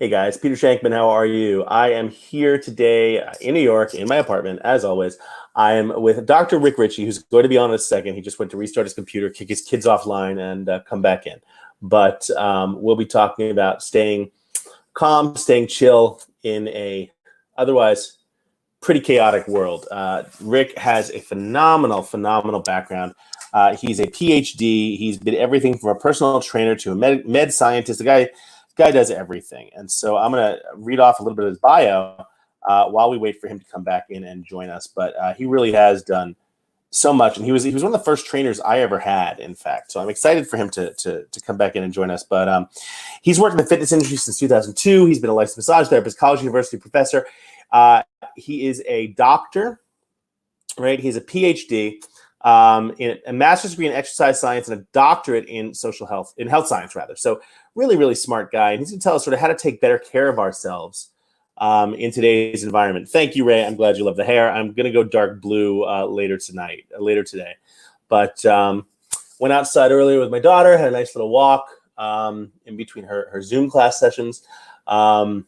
Hey guys, Peter Shankman, how are you? I am here today in New York in my apartment, as always. I am with Dr. Rick Richey, who's going to be on in a second. He just went to restart his computer, kick his kids offline, and come back in. But we'll be talking about staying calm, staying chill in a otherwise pretty chaotic world. Rick has a phenomenal background. He's a PhD. He's been everything from a personal trainer to a med scientist. The guy does everything. And so I'm going to read off a little bit of his bio while we wait for him to come back in and join us. But he really has done so much. And he was one of the first trainers I ever had, in fact. So I'm excited for him to come back in and join us. But he's worked in the fitness industry since 2002. He's been a licensed massage therapist, college university professor. He is a doctor, right? He's a PhD, in a master's degree in exercise science and a doctorate in health science rather. So really smart guy. And he's going to tell us sort of how to take better care of ourselves in today's environment. Thank you, Ray. I'm glad you love the hair. I'm going to go dark blue later today. But went outside earlier with my daughter, had a nice little walk in between her Zoom class sessions. It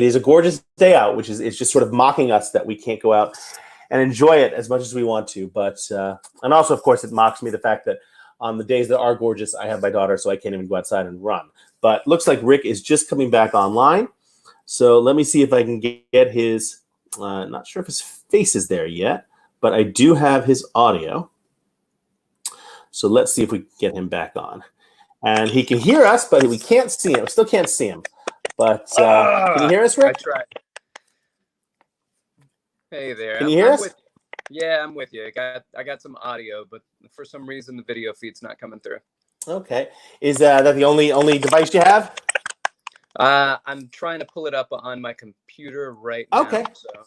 is a gorgeous day out, which is just sort of mocking us that we can't go out and enjoy it as much as we want to. But and also, of course, it mocks me the fact that on the days that are gorgeous, I have my daughter, so I can't even go outside and run. But looks like Rick is just coming back online. So let me see if I can get his, not sure if his face is there yet, but I do have his audio. So let's see if we can get him back on. And he can hear us, but we can't see him. We still can't see him. But can you hear us, Rick? I tried. Hey there. Can you hear us? Yeah, I'm with you. I got some audio, but for some reason the video feed's not coming through. Okay. Is that the only device you have? I'm trying to pull it up on my computer right now. Okay.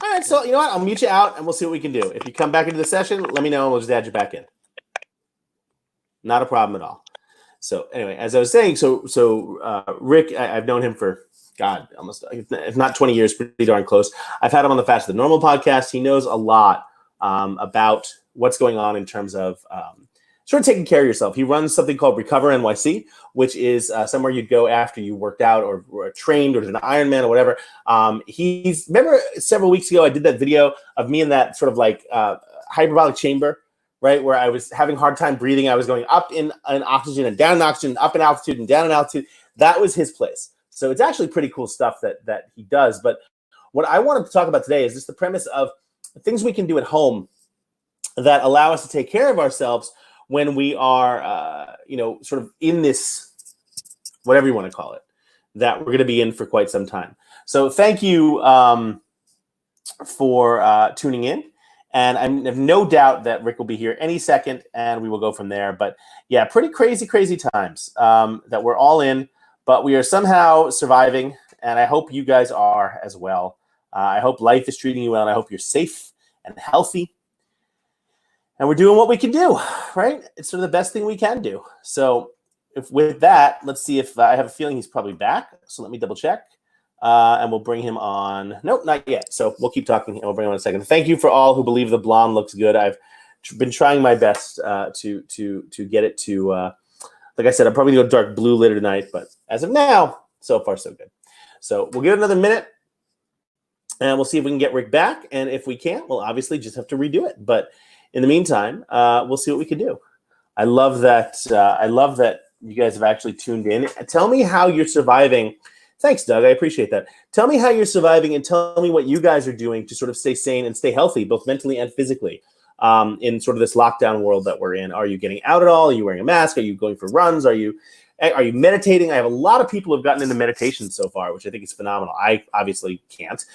All right. So you know what? I'll mute you out, and we'll see what we can do. If you come back into the session, let me know, and we'll just add you back in. Not a problem at all. So anyway, as I was saying, Rick, I've known him for almost, if not 20 years, pretty darn close. I've had him on the Fast the Normal podcast. He knows a lot about what's going on in terms of sort of taking care of yourself. He runs something called Recover NYC, which is somewhere you'd go after you worked out or trained or did an Ironman or whatever. Remember several weeks ago, I did that video of me in that sort of like hyperbolic chamber, right, where I was having a hard time breathing. I was going up in oxygen and down in oxygen, up in altitude and down in altitude. That was his place. So it's actually pretty cool stuff that he does. But what I wanted to talk about today is just the premise of things we can do at home that allow us to take care of ourselves when we are, sort of in this, whatever you want to call it, that we're going to be in for quite some time. So thank you for tuning in. And I have no doubt that Rick will be here any second, and we will go from there. But yeah, pretty crazy times that we're all in. But we are somehow surviving, and I hope you guys are as well. I hope life is treating you well, and I hope you're safe and healthy. And we're doing what we can do, right? It's sort of the best thing we can do. So with that, let's see if I have a feeling he's probably back. So let me double check, and we'll bring him on. Nope, not yet. So we'll keep talking, and we'll bring him on in a second. Thank you for all who believe the blonde looks good. I've been trying my best to get it to. Like I said, I'm probably going to go dark blue later tonight, but as of now, so far so good. So we'll give it another minute, and we'll see if we can get Rick back. And if we can't, we'll obviously just have to redo it. But in the meantime, we'll see what we can do. I love that. I love that you guys have actually tuned in. Tell me how you're surviving. Thanks, Doug. I appreciate that. Tell me how you're surviving, and tell me what you guys are doing to sort of stay sane and stay healthy, both mentally and physically. In sort of this lockdown world that we're in. Are you getting out at all? Are you wearing a mask? Are you going for runs? Are you meditating? I have a lot of people who have gotten into meditation so far, which I think is phenomenal. I obviously can't,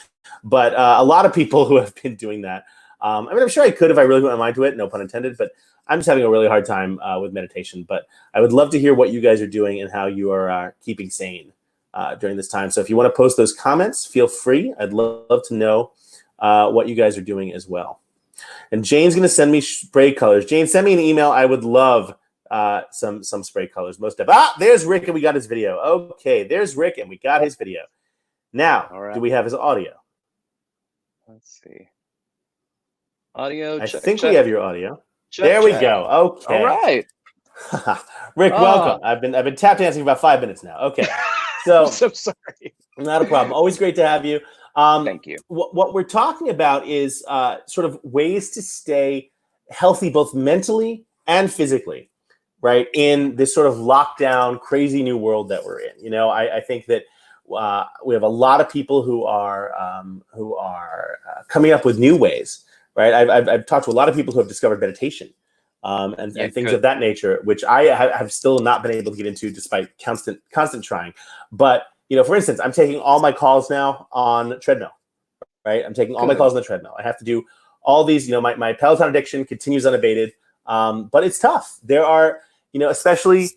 but a lot of people who have been doing that. I'm sure I could if I really put my mind to it, no pun intended, but I'm just having a really hard time with meditation. But I would love to hear what you guys are doing and how you are keeping sane during this time. So if you want to post those comments, feel free. I'd love to know what you guys are doing as well. And Jane's going to send me spray colors. Jane, send me an email. I would love some spray colors. There's Rick, and we got his video. Okay, there's Rick, and we got his video. Now, all right. Do we have his audio? Let's see. Audio. I think we have your audio. There we go. Okay. All right. Rick, welcome. I've been tap dancing for about 5 minutes now. Okay. I'm so sorry. Not a problem. Always great to have you. Thank you. What we're talking about is sort of ways to stay healthy, both mentally and physically, right? In this sort of lockdown, crazy new world that we're in. I think that we have a lot of people who are coming up with new ways, right? I've talked to a lot of people who have discovered meditation and things of that nature, which I have still not been able to get into despite constant trying. But for instance, I'm taking all my calls now on treadmill, right? I'm taking all my calls on the treadmill. I have to do all these, my Peloton addiction continues unabated, but it's tough. There are, especially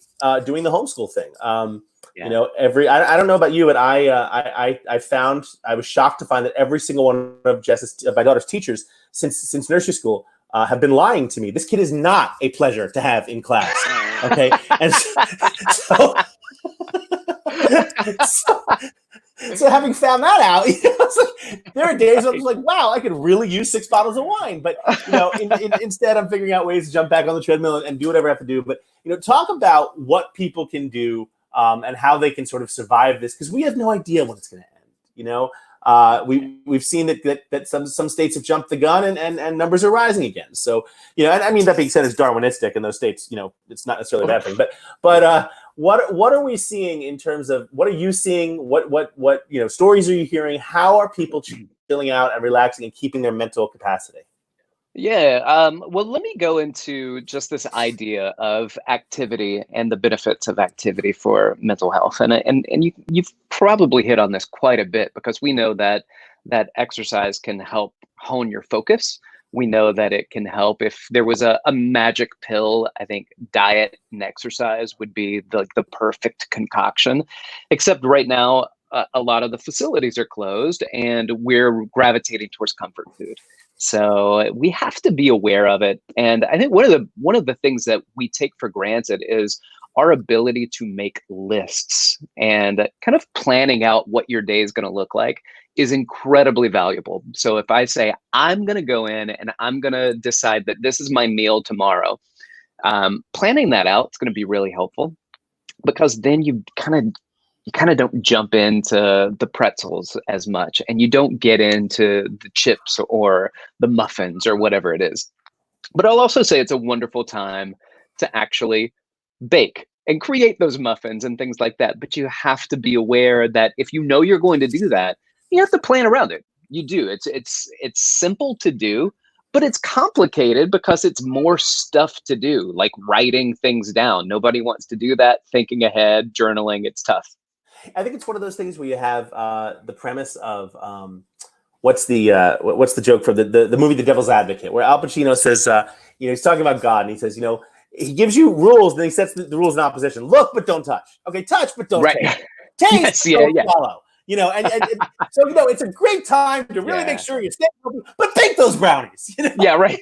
doing the homeschool thing. I don't know about you, but I was shocked to find that every single one of my daughter's teachers since nursery school have been lying to me. This kid is not a pleasure to have in class. Okay, and so having found that out, there are days where I'm just like, wow, I could really use 6 bottles of wine. But instead, I'm figuring out ways to jump back on the treadmill and do whatever I have to do. But talk about what people can do and how they can sort of survive this, because we have no idea when it's going to end. We've seen that some states have jumped the gun and numbers are rising again. So and I mean, that being said, it's Darwinistic in those states. It's not necessarily a bad thing. But what are we seeing in terms of what are you seeing? What stories are you hearing? How are people chilling out and relaxing and keeping their mental capacity? Yeah. Well, let me go into just this idea of activity and the benefits of activity for mental health. And you've probably hit on this quite a bit, because we know that exercise can help hone your focus. We know that it can help. If there was a magic pill, I think diet and exercise would be the perfect concoction. Except right now, a lot of the facilities are closed and we're gravitating towards comfort food. So we have to be aware of it. And I think one of the things that we take for granted is our ability to make lists, and kind of planning out what your day is going to look like is incredibly valuable. So if I say, I'm going to go in and I'm going to decide that this is my meal tomorrow, planning that out is going to be really helpful, because then you kind of don't jump into the pretzels as much, and you don't get into the chips or the muffins or whatever it is. But I'll also say it's a wonderful time to actually bake and create those muffins and things like that. But you have to be aware that if you're going to do that, you have to plan around it. You do. It's simple to do, but it's complicated because it's more stuff to do, like writing things down. Nobody wants to do that. Thinking ahead, journaling, it's tough. I think it's one of those things where you have the premise of what's the joke from the movie The Devil's Advocate, where Al Pacino says, he's talking about God, and he says, he gives you rules, then he sets the rules in opposition. Look, but don't touch. Okay, touch, but don't taste. Taste, but don't swallow. And so it's a great time to really make sure you're staying healthy, but bake those brownies. Yeah, right.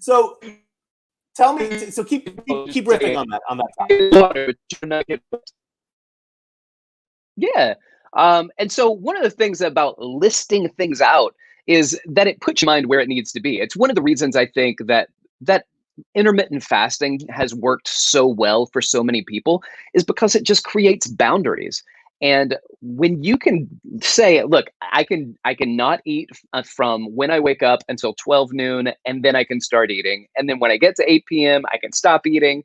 So tell me. So keep riffing on that topic. Yeah. And so one of the things about listing things out is that it puts your mind where it needs to be. It's one of the reasons I think that intermittent fasting has worked so well for so many people, is because it just creates boundaries. And when you can say, look, I can not eat from when I wake up until 12 noon, and then I can start eating. And then when I get to 8 p.m., I can stop eating.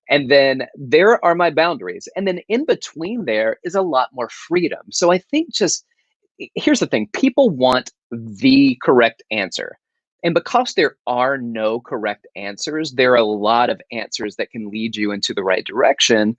And then there are my boundaries. And then in between there is a lot more freedom. So I think here's the thing. People want the correct answer. And because there are no correct answers, there are a lot of answers that can lead you into the right direction.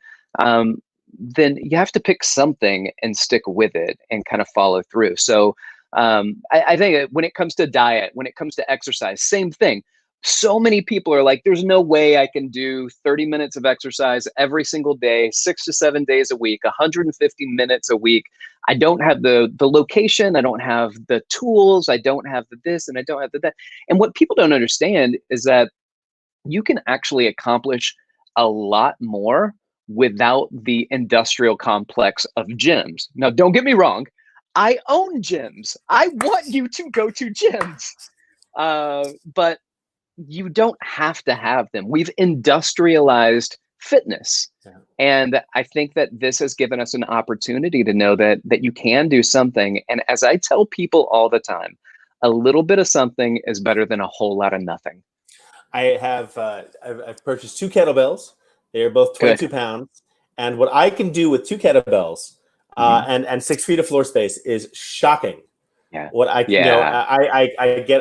Then you have to pick something and stick with it and kind of follow through. So I think when it comes to diet, when it comes to exercise, same thing. So many people are like, there's no way I can do 30 minutes of exercise every single day, 6 to 7 days a week, 150 minutes a week. I don't have the location. I don't have the tools. I don't have the this, and I don't have the that. And what people don't understand is that you can actually accomplish a lot more without the industrial complex of gyms. Now, don't get me wrong. I own gyms. I want you to go to gyms. But you don't have to have them. We've industrialized fitness. Yeah. And I think that this has given us an opportunity to know that you can do something. And as I tell people all the time, a little bit of something is better than a whole lot of nothing. I have I've purchased 2 kettlebells. They are both 22 Good. pounds, and what I can do with 2 kettlebells and 6 feet of floor space is shocking. Yeah. What I Yeah. I get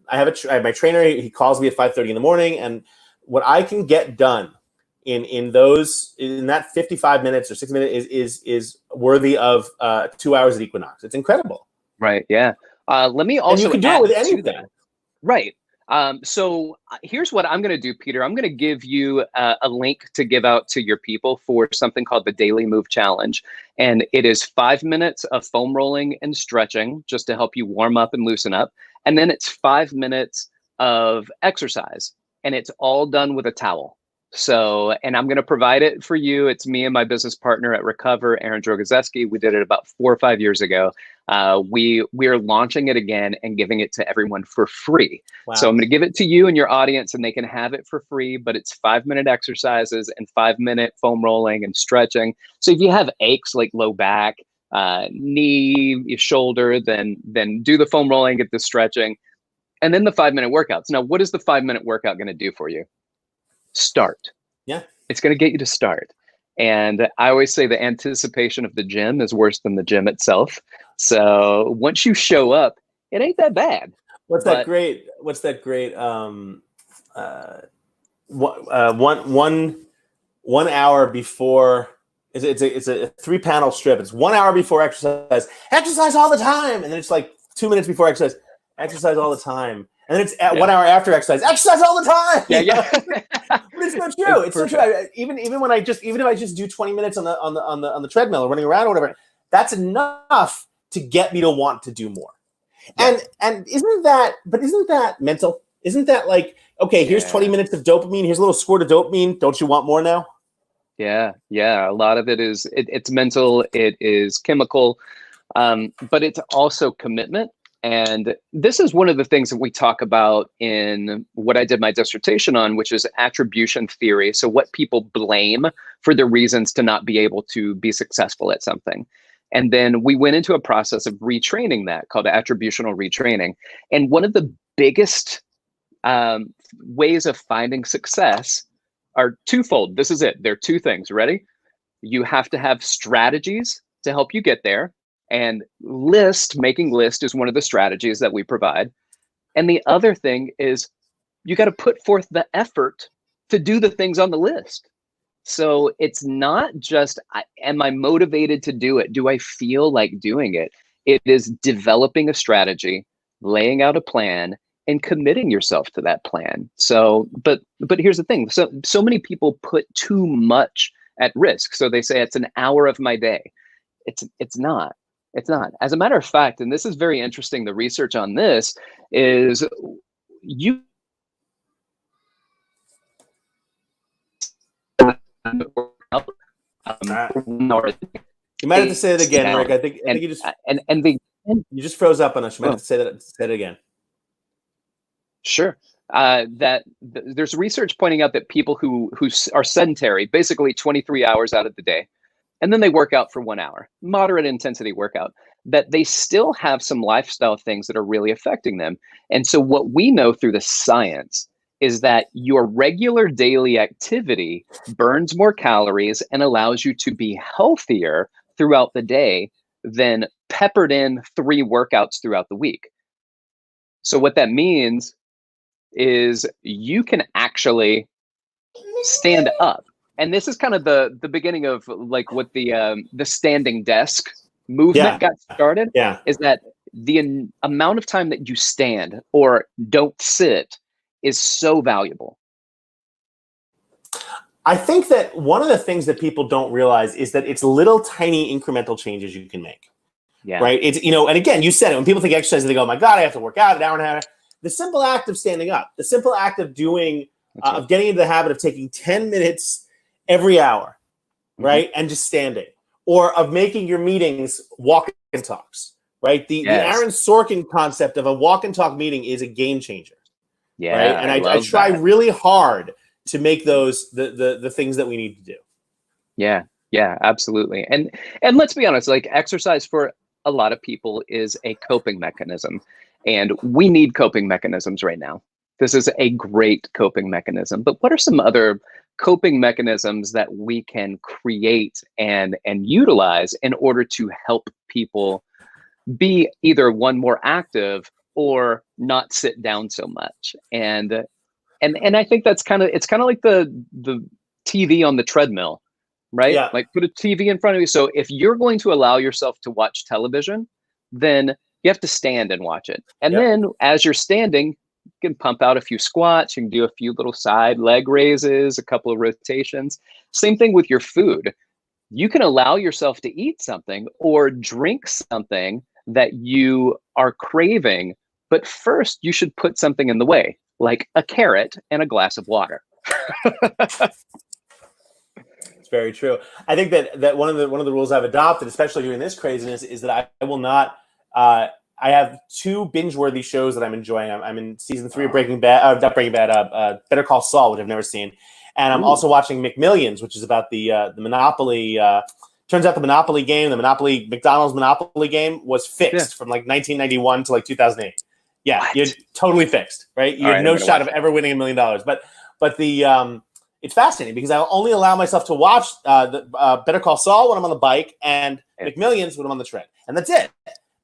I have my trainer. He calls me at 5:30 in the morning, and what I can get done in that 55 minutes or 6 minutes is worthy of 2 hours at Equinox. It's incredible. Right. Yeah. Let me And you also can do it add with to anything. that. Right. So here's what I'm going to do, Peter. I'm going to give you a link to give out to your people for something called the Daily Move Challenge. And it is 5 minutes of foam rolling and stretching just to help you warm up and loosen up. And then it's 5 minutes of exercise. And it's all done with a towel. So, and I'm going to provide it for you. It's me and my business partner at Recover, Aaron Drogozeski. We did it about 4 or 5 years ago. We're launching it again and giving it to everyone for free. Wow. So I'm going to give it to you and your audience, and they can have it for free. But it's 5 minute exercises and 5 minute foam rolling and stretching. So if you have aches like low back, knee, your shoulder, then do the foam rolling, get the stretching, and then the 5 minute workouts. Now, what is the 5 minute workout going to do for you? Start. Yeah. It's going to get you to start. And I always say the anticipation of the gym is worse than the gym itself. So once you show up, it ain't that bad. What's that great? One hour before. It's a 3-panel strip. It's 1 hour before exercise. Exercise all the time, and then it's like 2 minutes before exercise. Exercise all the time. And then it's at 1 hour after exercise. Exercise all the time. Yeah. But it's so true. It's so true. Even if I just do 20 minutes on the treadmill or running around or whatever, that's enough to get me to want to do more. Yeah. And isn't that mental? Isn't that like, okay, here's 20 minutes of dopamine. Here's a little squirt of dopamine. Don't you want more now? Yeah. A lot of it is it's mental. It is chemical, but it's also commitment. And this is one of the things that we talk about in what I did my dissertation on, which is attribution theory. So what people blame for the reasons to not be able to be successful at something. And then we went into a process of retraining that called attributional retraining. And one of the biggest ways of finding success are twofold. This is it. There are 2 things. Ready? You have to have strategies to help you get there. And making list is one of the strategies that we provide. And the other thing is you got to put forth the effort to do the things on the list. So it's not just, am I motivated to do it? Do I feel like doing it? It is developing a strategy, laying out a plan, and committing yourself to that plan. So, but here's the thing. So many people put too much at risk. So they say it's an hour of my day. It's not. It's not. As a matter of fact, and this is very interesting, the research on this is you you might have to say it again, Rick. I think you just you just froze up on us. You might have to say it again. Sure. There's research pointing out that people who are sedentary, basically 23 hours out of the day, and then they work out for 1 hour, moderate intensity workout, that they still have some lifestyle things that are really affecting them. And so what we know through the science is that your regular daily activity burns more calories and allows you to be healthier throughout the day than peppered in 3 workouts throughout the week. So what that means is you can actually stand up. And this is kind of the beginning of like what the standing desk movement got started. Yeah. Is that the amount of time that you stand or don't sit is so valuable. I think that one of the things that people don't realize is that it's little tiny incremental changes you can make. Yeah. Right. It's, and again, you said it, when people think exercise, they go, oh my God, I have to work out an hour and a half. The simple act of standing up, the simple act of doing, of getting into the habit of taking 10 minutes every hour, right? And just standing, or of making your meetings walk and talks, right? The Aaron Sorkin concept of a walk and talk meeting is a game changer. Yeah. Right. And I try really hard to make those the things that we need to do. Yeah, yeah, absolutely. And let's be honest, like exercise for a lot of people is a coping mechanism, and we need coping mechanisms right now. This is a great coping mechanism. But what are some other coping mechanisms that we can create and utilize in order to help people be either one, more active, or not sit down so much? And I think it's kind of like the TV on the treadmill, right? Yeah. Like put a TV in front of you. So if you're going to allow yourself to watch television, then you have to stand and watch it. And Yep. then as you're standing, you can pump out a few squats, you can do a few little side leg raises, a couple of rotations. Same thing with your food. You can allow yourself to eat something or drink something that you are craving, but first you should put something in the way, like a carrot and a glass of water. It's very true. I think that one of the rules I've adopted, especially during this craziness, is that I will not. I have 2 binge-worthy shows that I'm enjoying. I'm in season 3 of Breaking Bad, not Breaking Bad, Better Call Saul, which I've never seen, and I'm also watching McMillions, which is about the Monopoly. Turns out the Monopoly game, McDonald's Monopoly game, was fixed from like 1991 to like 2008. Yeah, What? you're totally fixed, right? You had no shot of ever winning $1 million. But the it's fascinating because I only allow myself to watch the Better Call Saul when I'm on the bike and McMillions when I'm on the tread, and that's it.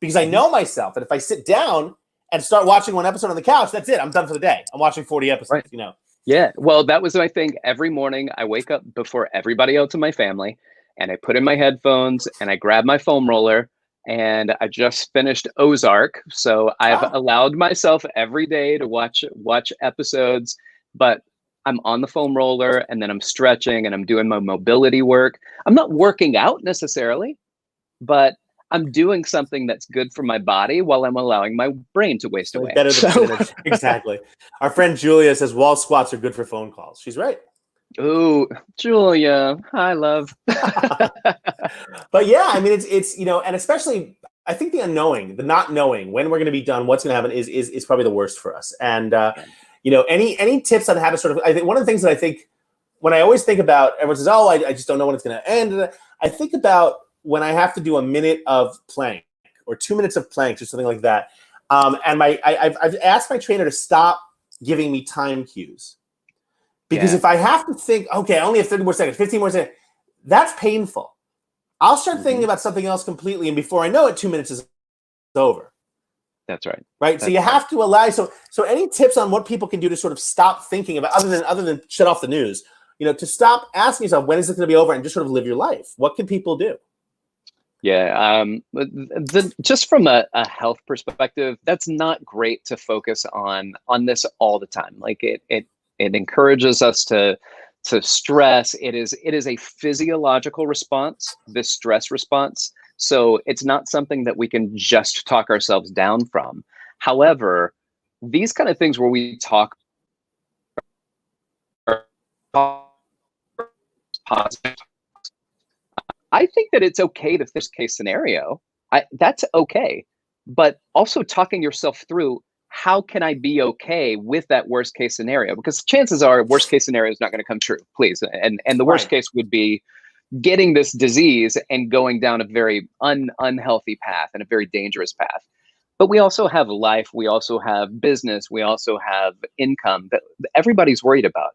Because I know myself that if I sit down and start watching one episode on the couch, that's it. I'm done for the day. I'm watching 40 episodes. Right. You know. Yeah. Well, that was my thing. Every morning I wake up before everybody else in my family, and I put in my headphones and I grab my foam roller. And I just finished Ozark, so I've allowed myself every day to watch episodes, but I'm on the foam roller and then I'm stretching and I'm doing my mobility work. I'm not working out necessarily, but I'm doing something that's good for my body while I'm allowing my brain to waste away. Better than exactly. Our friend Julia says wall squats are good for phone calls. She's right. Ooh, Julia, hi, love. But yeah, I mean, it's and especially I think the unknowing, the not knowing when we're going to be done, what's going to happen is probably the worst for us. And any tips on how to sort of, I think one of the things that I think when I always think about, everyone says, oh, I just don't know when it's going to end. I think about when I have to do a minute of plank or 2 minutes of planks or something like that. And I've asked my trainer to stop giving me time cues. Because if I have to think, okay, I only have 30 more seconds, 15 more seconds, that's painful. I'll start thinking about something else completely, and before I know it, 2 minutes is over. That's right. Right. So you have to allow. So any tips on what people can do to sort of stop thinking about, other than shut off the news, to stop asking yourself, when is this going to be over, and just sort of live your life? What can people do? Yeah. Just from a health perspective, that's not great to focus on this all the time. Like it encourages us to stress. It is a physiological response, this stress response. So it's not something that we can just talk ourselves down from. However, these kind of things where we talk positive, I think that it's okay to this case scenario. That's okay. But also talking yourself through, how can I be okay with that worst case scenario? Because chances are worst case scenario is not going to come true, please. And the worst case would be getting this disease and going down a very unhealthy path and a very dangerous path. But we also have life. We also have business. We also have income that everybody's worried about.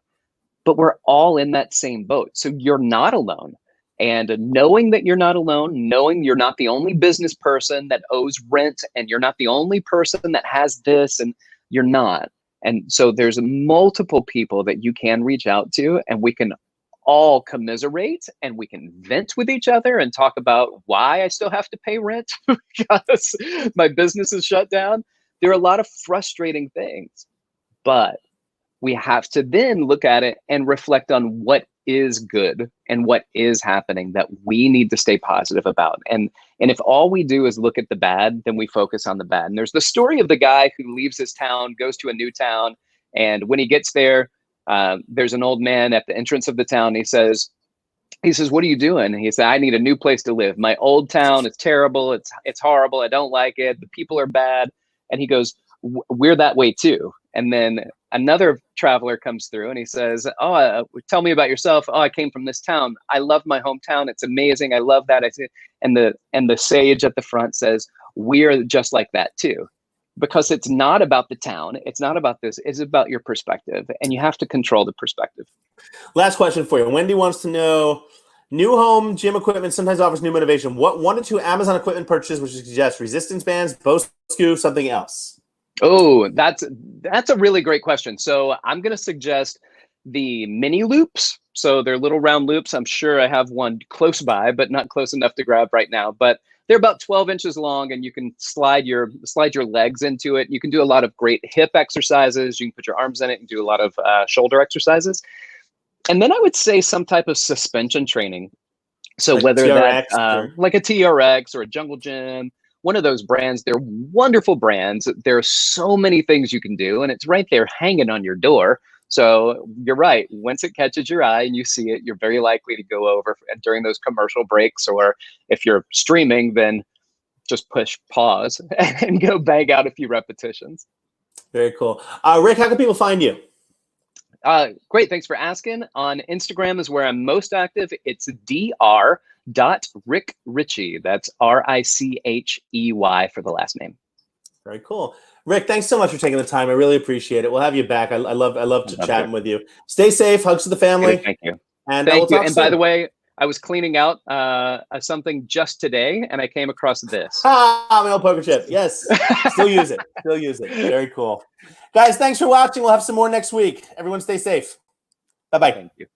But we're all in that same boat. So you're not alone. And knowing that you're not alone, knowing you're not the only business person that owes rent, and you're not the only person that has this, and you're not. And so there's multiple people that you can reach out to, and we can all commiserate, and we can vent with each other and talk about why I still have to pay rent because my business is shut down. There are a lot of frustrating things, but we have to then look at it and reflect on what is good and what is happening that we need to stay positive about. And if all we do is look at the bad, then we focus on the bad. And there's the story of the guy who leaves his town, goes to a new town, and when he gets there, there's an old man at the entrance of the town. He says, what are you doing? And he said, I need a new place to live. My old town is terrible. It's horrible. I don't like it. The people are bad. And he goes, we're that way too. And then another traveler comes through and he says, oh, tell me about yourself. Oh, I came from this town. I love my hometown. It's amazing. I love that. And the sage at the front says, we're just like that too. Because it's not about the town. It's not about this. It's about your perspective. And you have to control the perspective. Last question for you. Wendy wants to know, new home gym equipment sometimes offers new motivation. What 1 to 2 Amazon equipment purchases would you suggest? Resistance bands, bow skew, something else? Oh, that's a really great question. So I'm going to suggest the mini loops. So they're little round loops. I'm sure I have one close by, but not close enough to grab right now. But they're about 12 inches long, and you can slide your legs into it. You can do a lot of great hip exercises. You can put your arms in it and do a lot of shoulder exercises. And then I would say some type of suspension training. So like whether that's like a TRX or a Jungle Gym, one of those brands, they're wonderful brands. There are so many things you can do, and it's right there hanging on your door. So you're right. Once it catches your eye and you see it, you're very likely to go over during those commercial breaks, or if you're streaming, then just push pause and go bang out a few repetitions. Very cool. Rick, how can people find you? Great. Thanks for asking. On Instagram is where I'm most active. It's dr.rick-richey. That's R-I-C-H-E-Y for the last name. Very cool. Rick, thanks so much for taking the time. I really appreciate it. We'll have you back. I love chatting with you. Stay safe. Hugs to the family. Thank you. And thank you. And by the way, I was cleaning out something just today, and I came across this. My old poker chip. Yes. Still use it. Still use it. Very cool. Guys, thanks for watching. We'll have some more next week. Everyone stay safe. Bye-bye. Thank you.